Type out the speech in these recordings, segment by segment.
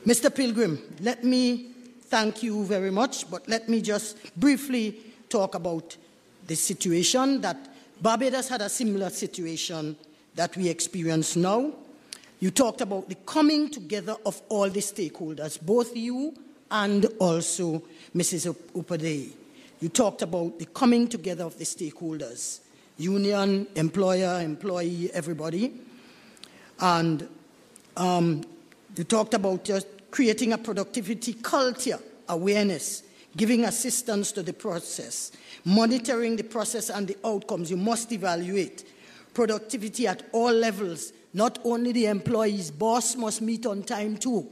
Mr. Pilgrim, let me thank you very much, but let me just briefly talk about the situation that Barbados had a similar situation that we experience now. You talked about the coming together of all the stakeholders, both you and also Mrs. Upadhyay. You talked about the coming together of the stakeholders, union, employer, employee, everybody. And you talked about just creating a productivity culture, awareness, giving assistance to the process, monitoring the process and the outcomes. You must evaluate productivity at all levels. Not only the employees, boss must meet on time too.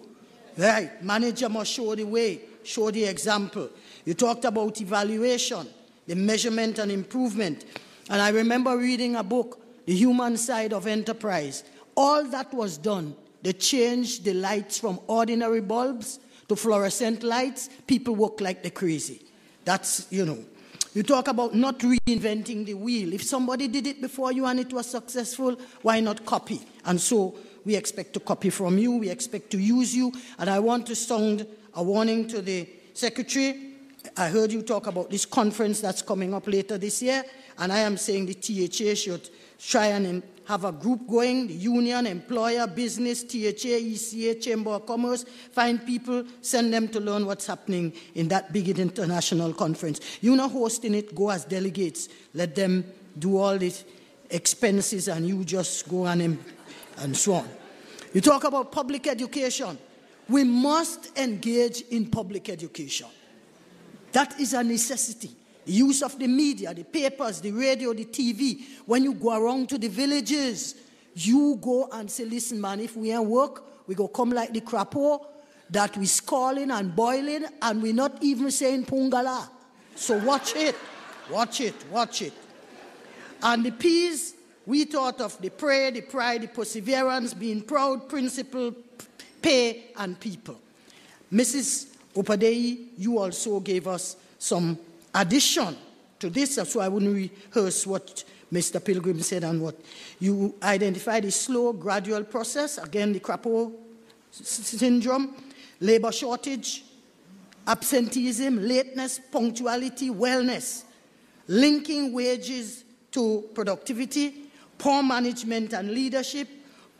Right, manager must show the way, show the example. You talked about evaluation, the measurement and improvement. And I remember reading a book, The Human Side of Enterprise. All that was done, they changed the lights from ordinary bulbs to fluorescent lights. People work like they're crazy. That's, you know. You talk about not reinventing the wheel. If somebody did it before you and it was successful, why not copy? And so we expect to copy from you. We expect to use you. And I want to sound a warning to the Secretary. I heard you talk about this conference that's coming up later this year. And I am saying the THA should try and have a group going, the union, employer, business, THA, ECA, Chamber of Commerce, find people, send them to learn what's happening in that big international conference. You're not hosting it, go as delegates. Let them do all the expenses and you just go and so on. You talk about public education. We must engage in public education. That is a necessity. The use of the media, the papers, the radio, the TV. When you go around to the villages, you go and say, listen, man, if we ain't work, we go come like the crapo, that we scalding and boiling, and we're not even saying pungala. So watch it, watch it, watch it. And the P's, we thought of the prayer, the pride, the perseverance, being proud, principle, pay, and people. Mrs. Upadhyay, you also gave us some addition to this, so I wouldn't rehearse what Mr. Pilgrim said and what you identified a slow, gradual process. Again, the Crapo syndrome, labor shortage, absenteeism, lateness, punctuality, wellness, linking wages to productivity, poor management and leadership,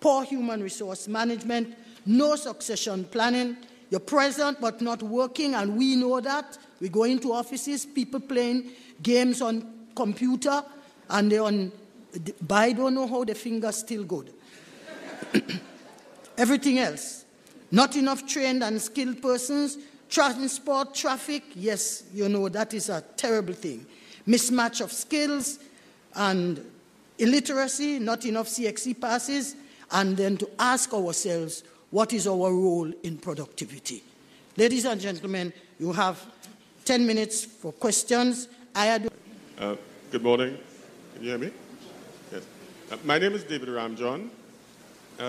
poor human resource management, no succession planning. You're present but not working, and we know that. We go into offices, people playing games on computer, and they on, but I don't know how the finger's still good. Everything else. Not enough trained and skilled persons. Transport, traffic, yes, you know, that is a terrible thing. Mismatch of skills and illiteracy, not enough CXC passes, and then to ask ourselves, what is our role in productivity? Ladies and gentlemen, you have 10 minutes for questions. Good morning. Can you hear me? Yes. My name is David Ramjohn.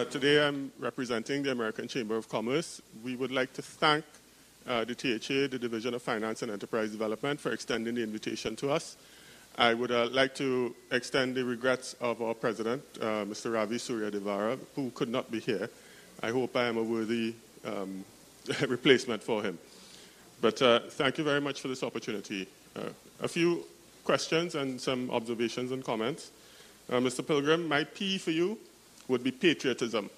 Today I'm representing the American Chamber of Commerce. We would like to thank the THA, the Division of Finance and Enterprise Development, for extending the invitation to us. I would like to extend the regrets of our president, Mr. Ravi Suryadevara, who could not be here. I hope I am a worthy replacement for him. But thank you very much for this opportunity. A few questions and some observations and comments. Mr. Pilgrim, my P for you would be patriotism.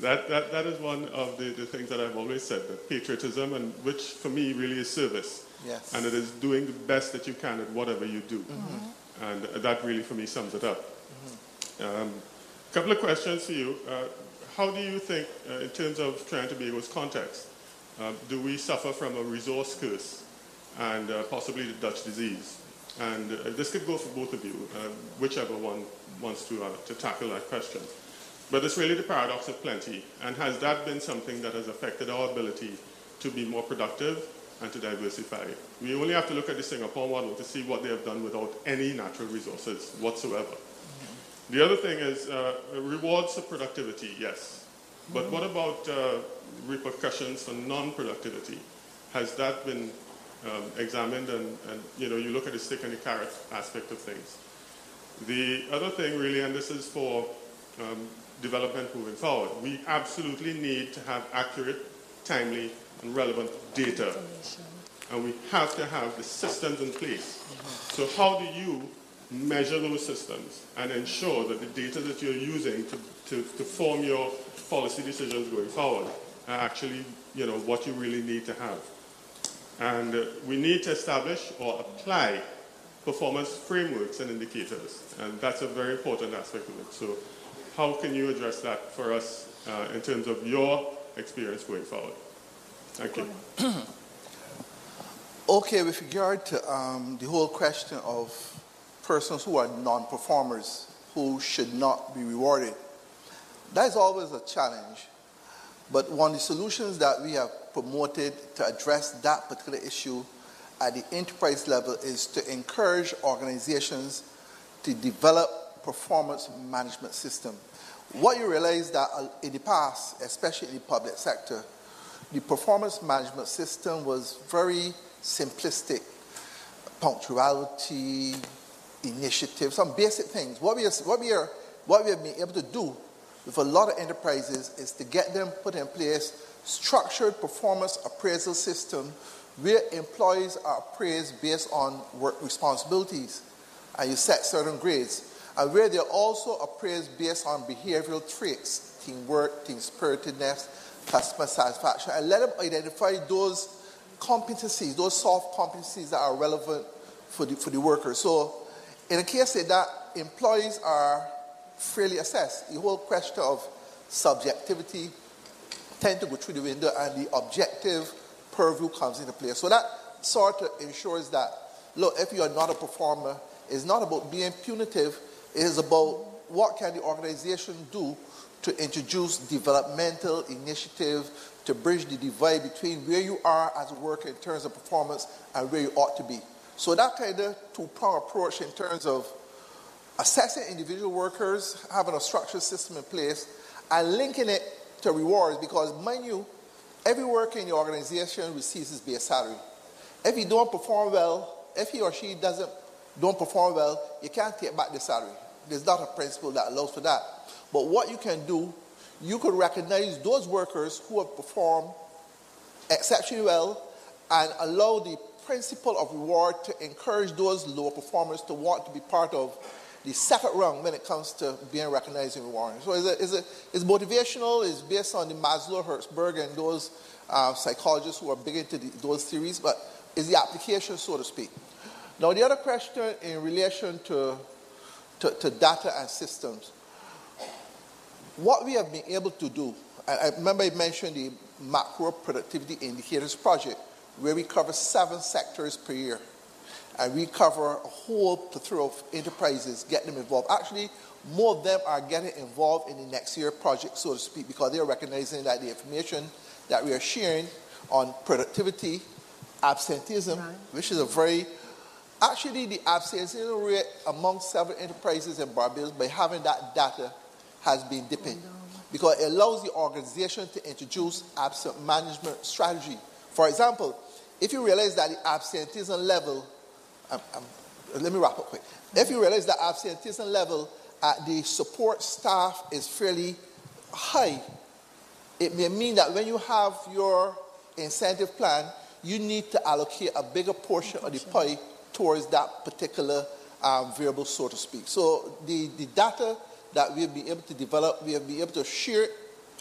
That is one of the things that I've always said, that patriotism, and which for me really is service. Yes. And it is doing the best that you can at whatever you do. Mm-hmm. And that really for me sums it up. A couple of questions for you. How do you think, in terms of Trinidad and Tobago's context, do we suffer from a resource curse and possibly the Dutch disease? And this could go for both of you, whichever one wants to tackle that question. But it's really the paradox of plenty. And has that been something that has affected our ability to be more productive and to diversify? We only have to look at the Singapore model to see what they have done without any natural resources whatsoever. The other thing is rewards for productivity, yes. But what about repercussions for non-productivity? Has that been examined? And you know, you look at the stick and the carrot aspect of things. The other thing really, and this is for development moving forward. We absolutely need to have accurate, timely, and relevant data. And we have to have the systems in place. So how do you measure those systems and ensure that the data that you're using to form your policy decisions going forward are actually, what you really need to have? And we need to establish or apply performance frameworks and indicators. And that's a very important aspect of it. So how can you address that for us in terms of your experience going forward? Thank you. Okay, with regard to the whole question of persons who are non-performers who should not be rewarded, that is always a challenge. But one of the solutions that we have promoted to address that particular issue at the enterprise level is to encourage organizations to develop performance management system. What you realize that in the past, especially in the public sector, the performance management system was very simplistic. Punctuality, initiative, some basic things. What we have been able to do with a lot of enterprises is to get them put in place structured performance appraisal system where employees are appraised based on work responsibilities, and you set certain grades, and where they're also appraised based on behavioral traits, teamwork, team spiritedness, customer satisfaction, and let them identify those competencies, those soft competencies that are relevant for the workers. So in a case like that, employees are fairly assessed. The whole question of subjectivity tend to go through the window, and the objective purview comes into play. So that sort of ensures that, look, if you are not a performer, it's not about being punitive, it is about what can the organization do to introduce developmental initiative to bridge the divide between where you are as a worker in terms of performance and where you ought to be. So that kind of two-pronged approach in terms of assessing individual workers, having a structured system in place, and linking it to rewards, because mind you, every worker in the organization receives his base salary. If he don't perform well, if he or she don't perform well, you can't take back the salary. There's not a principle that allows for that. But what you can do, you could recognize those workers who have performed exceptionally well and allow the principle of reward to encourage those lower performers to want to be part of the second rung when it comes to being recognized and rewarded. So it's motivational, it's based on the Maslow, Hertzberg, and those psychologists who are big into those theories, but it's the application, so to speak. Now, the other question in relation to data and systems, what we have been able to do, I remember I mentioned the Macro Productivity Indicators Project, where we cover 7 sectors per year. And we cover a whole plethora of enterprises, get them involved. Actually, more of them are getting involved in the next year project, so to speak, because they are recognizing that the information that we are sharing on productivity, absenteeism, which is actually the absenteeism rate among several enterprises in Barbados, by having that data, has been dipping. Because it allows the organization to introduce absent management strategy. For example, if you realize that the absenteeism level, let me wrap up quick. If you realize that absenteeism level at the support staff is fairly high, it may mean that when you have your incentive plan, you need to allocate a bigger portion of the pie towards that particular variable, so to speak. So the data that we have been able to develop, we have been able to share it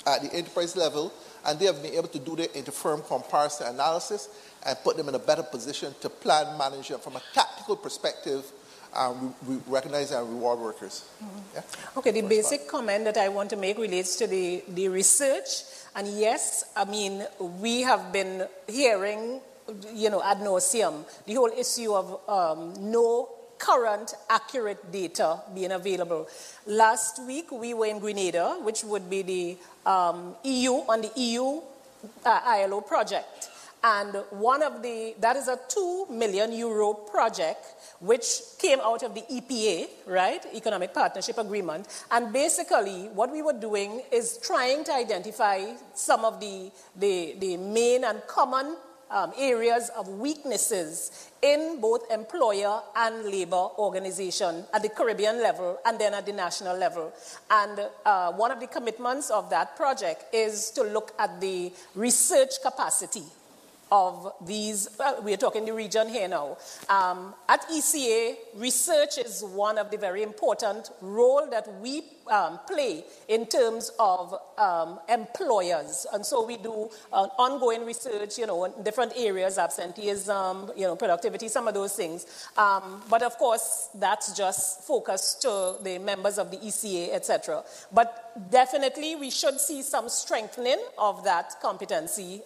at the enterprise level, and they have been able to do that into firm comparison analysis and put them in a better position to plan, manage, and from a tactical perspective, we recognize and reward workers. Mm-hmm. Yeah? Okay, the basic comment that I want to make relates to the research. And yes, I mean, we have been hearing, ad nauseum, the whole issue of no current accurate data being available. Last week, we were in Grenada, which would be the EU, on the EU ILO project. And that is a €2 million project, which came out of the EPA, right? Economic Partnership Agreement. And basically, what we were doing is trying to identify some of the main and common areas of weaknesses in both employer and labor organization at the Caribbean level and then at the national level. And one of the commitments of that project is to look at the research capacity of these, we're talking the region here now. At ECA, research is one of the very important role that we play in terms of employers. And so we do ongoing research, in different areas, absenteeism, productivity, some of those things. But of course, that's just focused to the members of the ECA, etc. But definitely, we should see some strengthening of that competency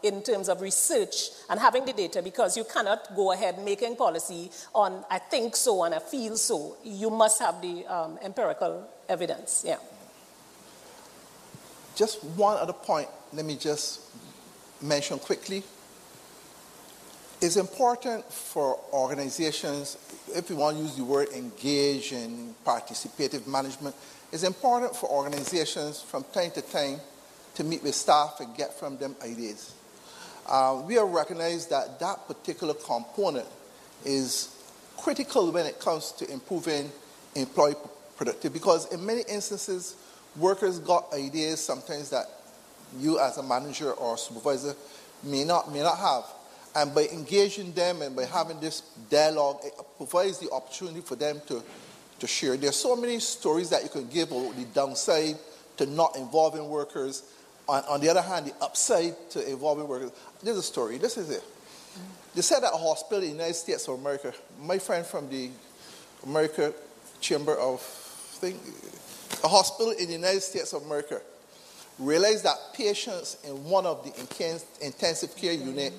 in terms of research and having the data, because you cannot go ahead making policy on I think so and I feel so. You must have the empirical evidence. Yeah. Just one other point, let me just mention quickly. It's important for organizations, if we want to use the word engage in participative management, it's important for organizations from time to time to meet with staff and get from them ideas. We have recognized that that particular component is critical when it comes to improving employee productivity, because in many instances, workers got ideas sometimes that you as a manager or supervisor may not have. And by engaging them and by having this dialogue, it provides the opportunity for them to share. There are so many stories that you can give about the downside to not involving workers. On the other hand, the upside to involving workers. There's a story. This is it. They said at a hospital in the United States of America, my friend from the American Chamber of a hospital in the United States of America realized that patients in one of the intensive care unit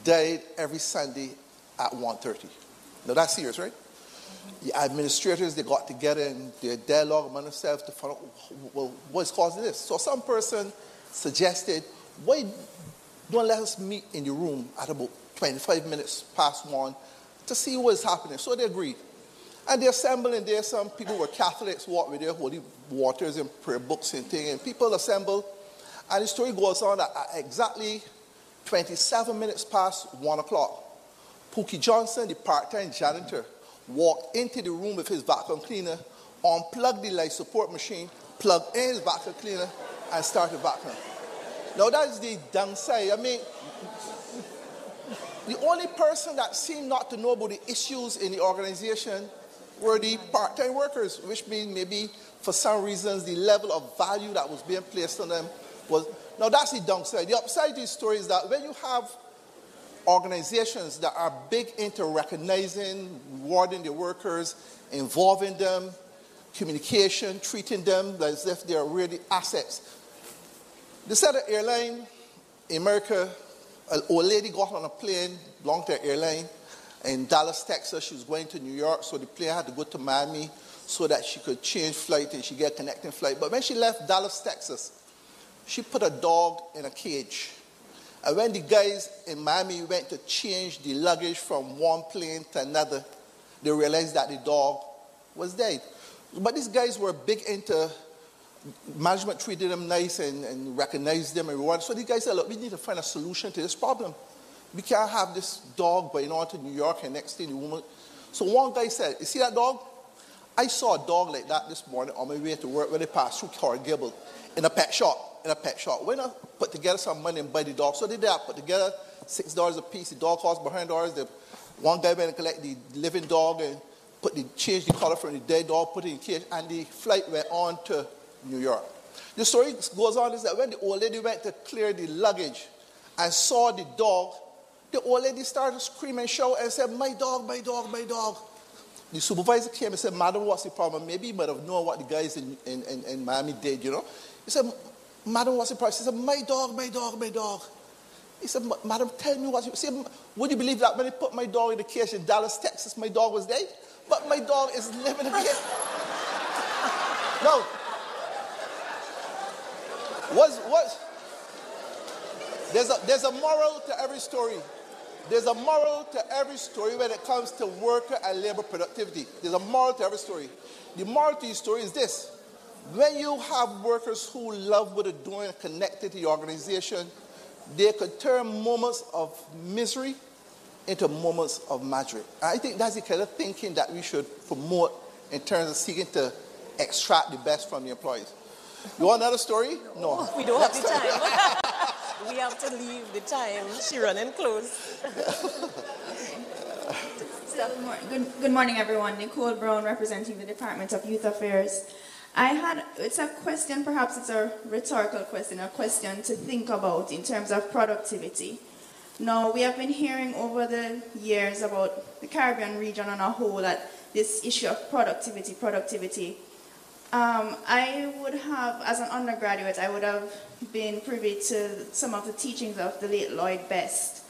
died every Sunday at 1:30. Now that's serious, right? The administrators, they got together and they dialogue among themselves to find out, well, what's causing this? So some person suggested, why don't let us meet in the room at about 25 minutes past 1 to see what's happening. So they agreed. And they assembled, and there some people were Catholics, walked with their holy waters and prayer books and things, and people assembled. And the story goes on that at exactly 27 minutes past 1 o'clock, Pookie Johnson, the part-time janitor, walked into the room with his vacuum cleaner, unplugged the life support machine, plugged in his vacuum cleaner, and started vacuuming. Now that's the downside. I mean, the only person that seemed not to know about the issues in the organization were the part-time workers, which means maybe for some reasons the level of value that was being placed on them was. Now that's the downside. The upside of the story is that when you have organizations that are big into recognizing, rewarding their workers, involving them, communication, treating them as if they are really assets. They said an airline in America, an old lady got on a plane, belonged to an airline in Dallas, Texas. She was going to New York, so the plane had to go to Miami so that she could change flight and she get a connecting flight. But when she left Dallas, Texas, she put a dog in a cage. And when the guys in Miami went to change the luggage from one plane to another, they realized that the dog was dead. But these guys were big into management, treated them nice and recognized them and rewarded. So these guys said, look, we need to find a solution to this problem. We can't have this dog going on to New York and next thing the woman. So one guy said, you see that dog? I saw a dog like that this morning on my way to work when I passed through Coral Gable in a pet shop. When I put together some money and buy the dog, so they did. I put together $6 a piece. The dog cost $100. The one guy went and collect the living dog and changed the color from the dead dog, put it in cage, and the flight went on to New York. The story goes on is that when the old lady went to clear the luggage and saw the dog, the old lady started screaming and shout and said, my dog, my dog, my dog. The supervisor came and said, madam, what's the problem? Maybe he might have known what the guys in Miami did, you know. He said, madam, what's the problem? She said, my dog, my dog, my dog. He said, madam, tell me what's the problem. Would you believe that when I put my dog in the cage in Dallas, Texas, my dog was dead? But my dog is living again. No. There's a moral to every story. There's a moral to every story when it comes to worker and labor productivity. There's a moral to every story. The moral to the story is this. When you have workers who love what they're doing, connected to the organization, they could turn moments of misery into moments of magic. I think that's the kind of thinking that we should promote in terms of seeking to extract the best from the employees. You want another story? No. We don't have the time. We have to leave the time. She running close. Good morning, everyone. Nicole Brown, representing the Department of Youth Affairs. It's a question, perhaps it's a rhetorical question, a question to think about in terms of productivity. Now, we have been hearing over the years about the Caribbean region on a whole, that this issue of productivity. I would have, as an undergraduate, I would have been privy to some of the teachings of the late Lloyd Best.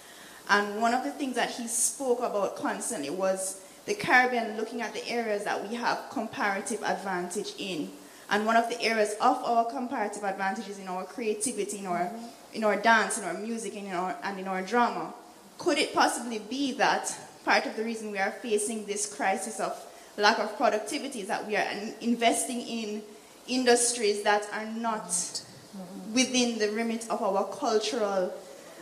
And one of the things that he spoke about constantly was the Caribbean looking at the areas that we have comparative advantage in. And one of the areas of our comparative advantage is in our creativity, in our dance, in our music, and in our drama. Could it possibly be that part of the reason we are facing this crisis of lack of productivity is that we are investing in industries that are not within the remit of our cultural,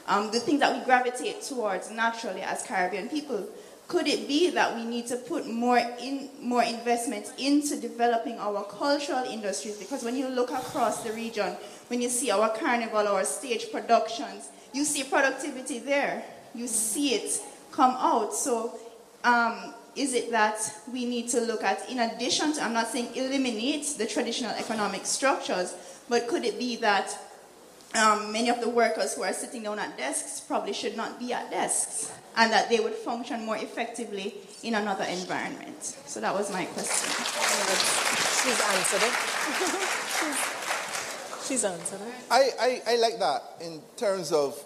the things that we gravitate towards naturally as Caribbean people? Could it be that we need to put more investment into developing our cultural industries? Because when you look across the region, when you see our carnival, our stage productions, you see productivity there. You see it come out. So is it that we need to look at, in addition to, I'm not saying eliminate the traditional economic structures, but could it be that many of the workers who are sitting down at desks probably should not be at desks, and that they would function more effectively in another environment? So that was my question. She's answered it. She's answered it. I like that in terms of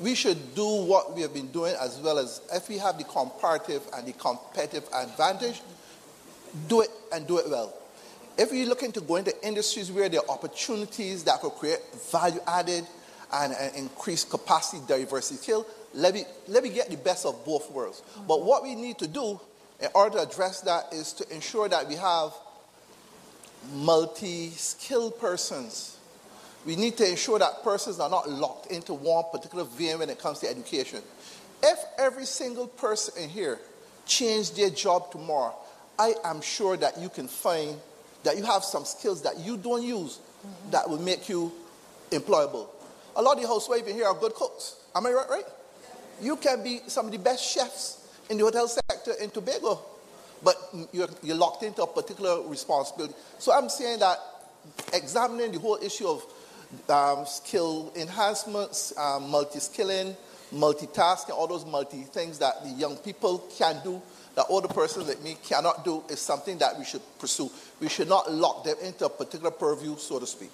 we should do what we have been doing, as well as if we have the comparative and the competitive advantage, do it and do it well. If we're looking to go into industries where there are opportunities that will create value added and increase capacity, diversity, skill, let me get the best of both worlds. But what we need to do in order to address that is to ensure that we have multi-skilled persons. We need to ensure that persons are not locked into one particular vein when it comes to education. If every single person in here changed their job tomorrow, I am sure that you can find that you have some skills that you don't use that will make you employable. A lot of the housewives in here are good cooks. Am I right? You can be some of the best chefs in the hotel sector in Tobago, but you're locked into a particular responsibility. So I'm saying that examining the whole issue of skill enhancements, multi-skilling, multitasking, all those multi-things that the young people can do, that older persons like me cannot do, is something that we should pursue. We should not lock them into a particular purview, so to speak.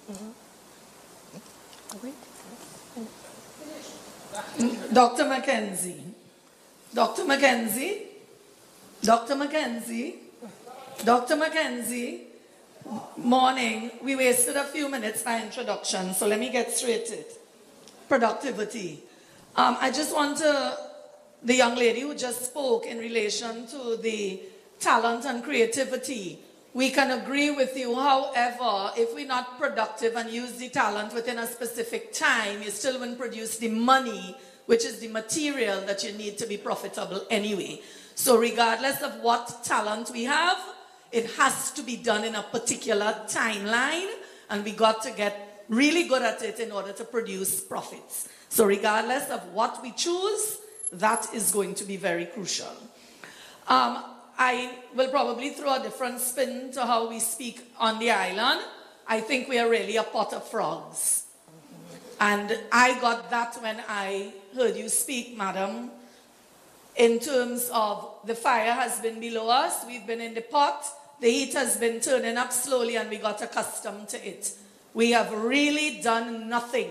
Dr. Mackenzie. Dr. Mackenzie. Dr. Mackenzie. Dr. Mackenzie. Morning. We wasted a few minutes by introduction, so let me get straight to it. Productivity. I just want the young lady who just spoke in relation to the talent and creativity. We can agree with you. However, if we're not productive and use the talent within a specific time, you still won't produce the money, which is the material that you need to be profitable anyway. So regardless of what talent we have, it has to be done in a particular timeline, and we got to get really good at it in order to produce profits. So regardless of what we choose, that is going to be very crucial. I will probably throw a different spin to how we speak on the island. I think we are really a pot of frogs. And I got that when I heard you speak, madam, in terms of the fire has been below us, we've been in the pot, the heat has been turning up slowly, and we got accustomed to it. We have really done nothing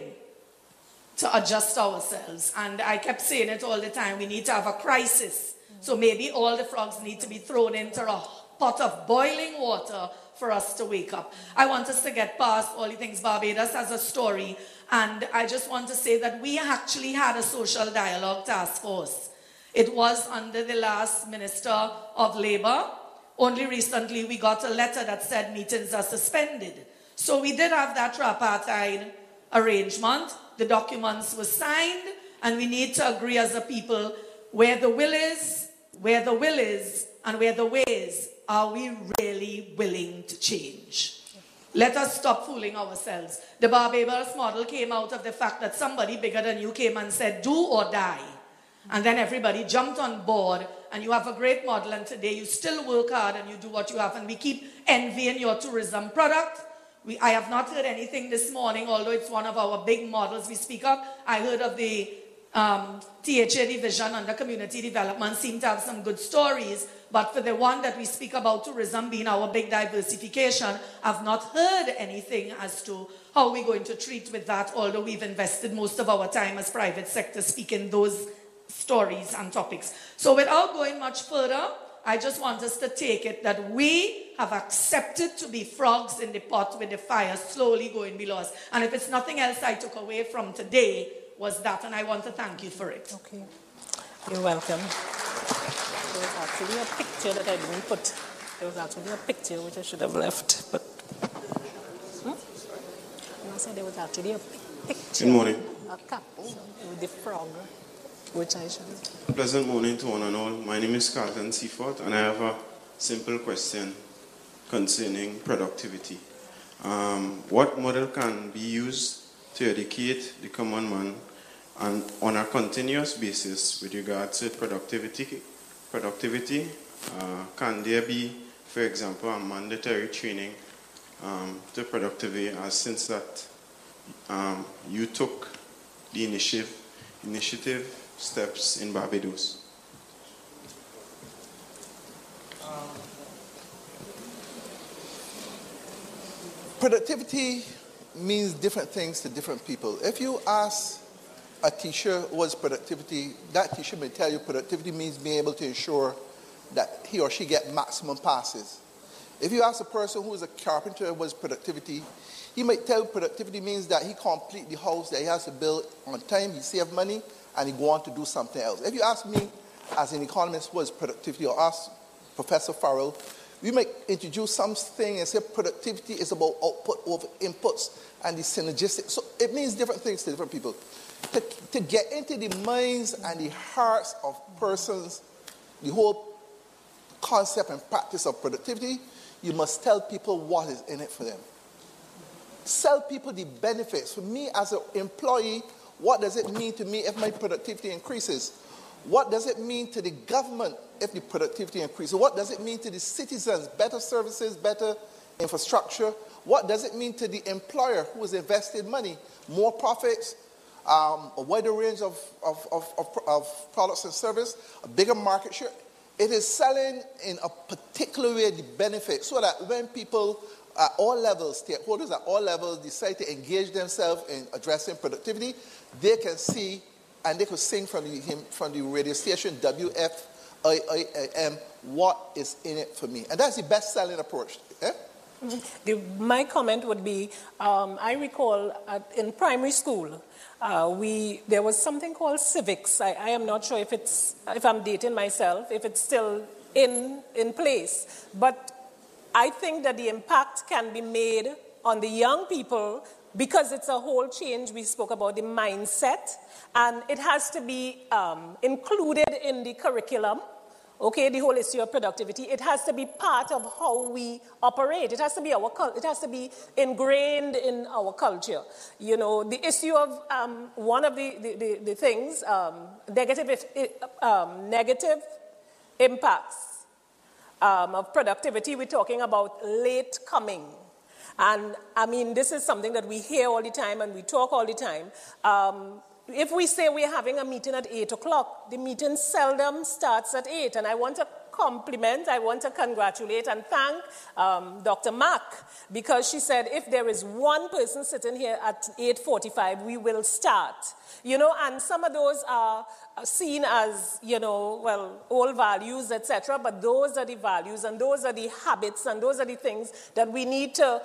to adjust ourselves. And I kept saying it all the time, we need to have a crisis. So maybe all the frogs need to be thrown into a pot of boiling water for us to wake up. I want us to get past all the things. Barbados has a story, and I just want to say that we actually had a social dialogue task force. It was under the last Minister of Labour. Only recently we got a letter that said meetings are suspended. So we did have that tripartite arrangement. the documents were signed, and we need to agree as a people where the will is, and where the way is, are we really willing to change? Let us stop fooling ourselves. The Barbados model came out of the fact that somebody bigger than you came and said, do or die. And then everybody jumped on board, and you have a great model, and today you still work hard and you do what you have, and we keep envying your tourism product. I have not heard anything this morning, although it's one of our big models we speak of. I heard of the THA division under community development seem to have some good stories, but for the one that we speak about, tourism being our big diversification, I've not heard anything as to how we're going to treat with that, although we've invested most of our time as private sector speaking those stories and topics. So without going much further, I just want us to take it that we have accepted to be frogs in the pot with the fire slowly going below us. And if it's nothing else I took away from today, was that, and I want to thank you for it. Okay. You're welcome. There was actually a picture that I didn't put. There was actually a picture which I should have left, but... I said there was actually a picture. Good morning. A couple with the frog, which I should have. Pleasant morning to one and all. My name is Carlton Seaford, and I have a simple question concerning productivity. What model can be used to educate the common man and on a continuous basis with regards to productivity? Can there be, for example, a mandatory training to productivity, as since that you took the initiative steps in Barbados? Productivity means different things to different people. If you ask a teacher what's productivity, that teacher may tell you productivity means being able to ensure that he or she get maximum passes. If you ask a person who is a carpenter what's productivity, he might tell you productivity means that he complete the house that he has to build on time, he save money, and he go on to do something else. If you ask me as an economist what's productivity, or ask Professor Farrell, we might introduce something and say productivity is about output over inputs and the synergistic. So it means different things to different people. To get into the minds and the hearts of persons, the whole concept and practice of productivity, you must tell people what is in it for them. Tell people the benefits. For me as an employee, what does it mean to me if my productivity increases? What does it mean to the government if the productivity increases? What does it mean to the citizens? Better services, better infrastructure. What does it mean to the employer who has invested money? More profits, a wider range of products and service, a bigger market share. It is selling in a particular way the benefit, so that when people at all levels, stakeholders at all levels, decide to engage themselves in addressing productivity, they can see and they could sing from the radio station WFIIM what is in it for me. And that's the best selling approach. Eh? My comment would be, I recall in primary school, there was something called civics. I am not sure if I'm dating myself, if it's still in place. But I think that the impact can be made on the young people because it's a whole change. We spoke about the mindset, and it has to be included in the curriculum. Okay, the whole issue of productivity. It has to be part of how we operate. It has to be it has to be ingrained in our culture. You know, the issue of one of the things, negative impacts of productivity. We're talking about late coming. And I mean, this is something that we hear all the time and we talk all the time. If we say we're having a meeting at 8 o'clock, the meeting seldom starts at 8. And I want to compliment, I want to congratulate and thank Dr. Mack, because she said if there is one person sitting here at 8:45, we will start. You know, and some of those are seen as, you know, well, old values, etc. But those are the values and those are the habits and those are the things that we need to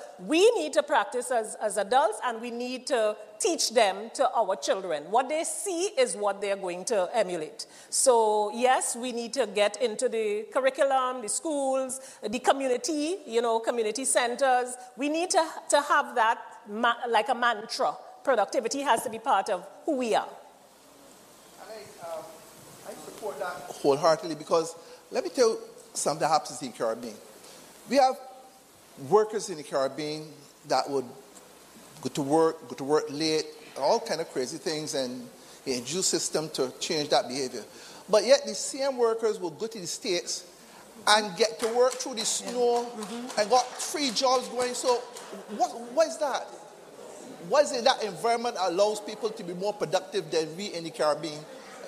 practice as adults, and we need to teach them to our children. What they see is what they're going to emulate. So yes, we need to get into the curriculum, the schools, the community, you know, community centers. We need to have that like a mantra productivity has to be part of who we are. I support that wholeheartedly because let me tell you something that happens in the Caribbean. We have workers in the Caribbean that would go to work late, all kind of crazy things, and the introduce system to change that behavior. But yet the same workers will go to the States and get to work through the snow and got 3 jobs going. So what is that? What is it that environment allows people to be more productive than we in the Caribbean?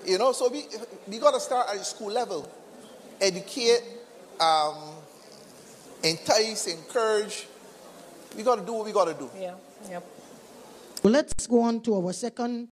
You know, so we got to start at the school level. Educate, entice, encourage. We got to do what we got to do. Yeah, yep. Let's go on to our second